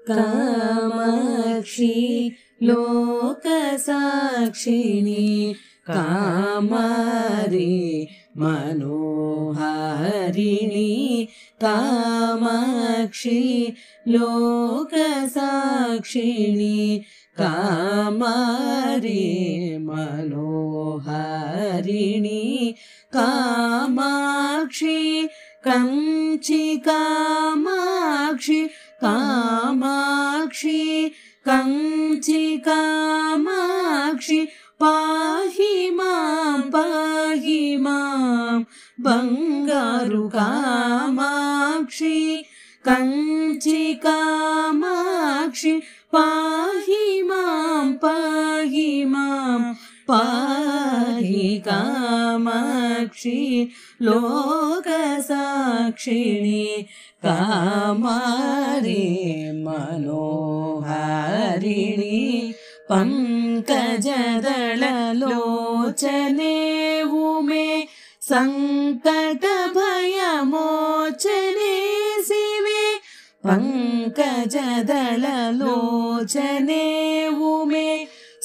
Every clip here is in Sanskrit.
कामाक्षी लोकसाक्षिणी कामारी मनोहारिणी कामाक्षी लोकसाक्षिणी कामारी मनोहारिणी कामाक्षी कंची कामाक्षी कामाक्षी कंची कामाक्षी पाहि मां बंगारु कामाक्षी कंची कामाक्षी पाहि मां पाहि कामाक्षी लोकसाक्षिणी कामारी मनोहारिणी पंकजदललोचने उमे संकट भयमोचने शिवे पंकजदललोचने उमे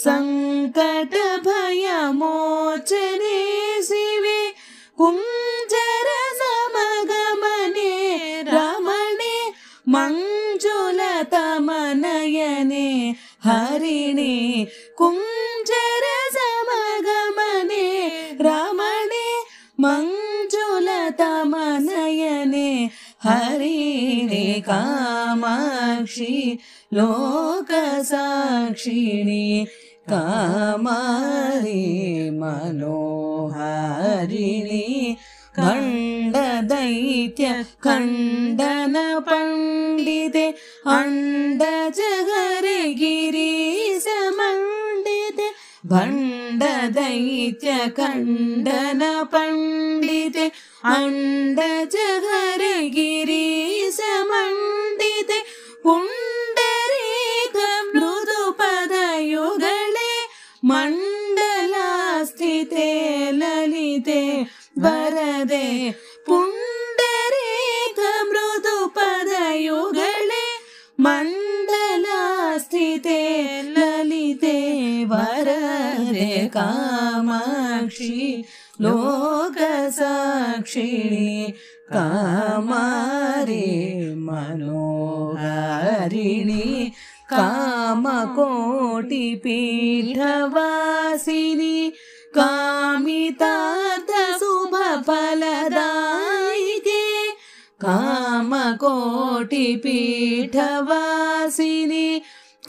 संकट भयमोचने शिवे कुंजर समगमने रमणे मंजुलतमनयने हरिणे कुंजर समगमने रमणे मंजुलतमनयने हरिणे कामाक्षी लोकसाक्षिणी कामारी मनोहारिणी खंडदैत्य खंडन पंडिते अंडजहरे गिरीश मंडिते भंडदैत्य खंडन पंडिते अंडजहरे गिरीश मंडिते पुंडरीक मृदुपदयुगले मंडलास्थिते ललिते वरदे पुंडरीक मृदुपदयुगले मंडलास्थिते ललिते वरदे कामाक्षी लोकसाक्षिणी कामारी मनोहारिणी कामकोटिपीठवासिनी कामितार्थ शुभफलदायिके कामकोटिपीठवासिनी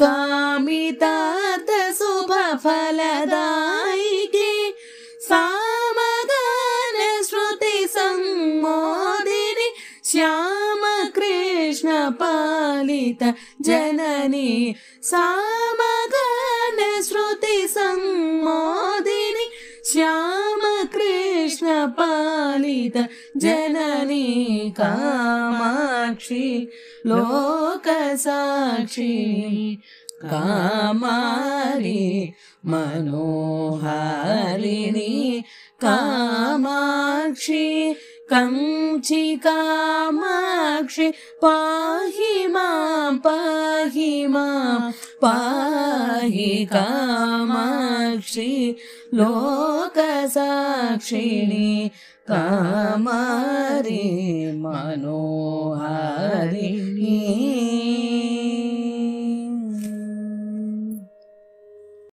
कामितार्थ शुभफलदायिके सामगान श्रुति संमोदिनी श्याम कृष्ण पालित जननी सामगान श्रुति संमोदिनी श्याम कृष्ण पालित जननी कामाक्षी लोकसाक्षिणी कामारी मनोहारिणी कामाक्षी कंची कामाक्षी पाहि मां पाहि कामाक्षी लोकसाक्षिणी कामारी मनोहारिणी।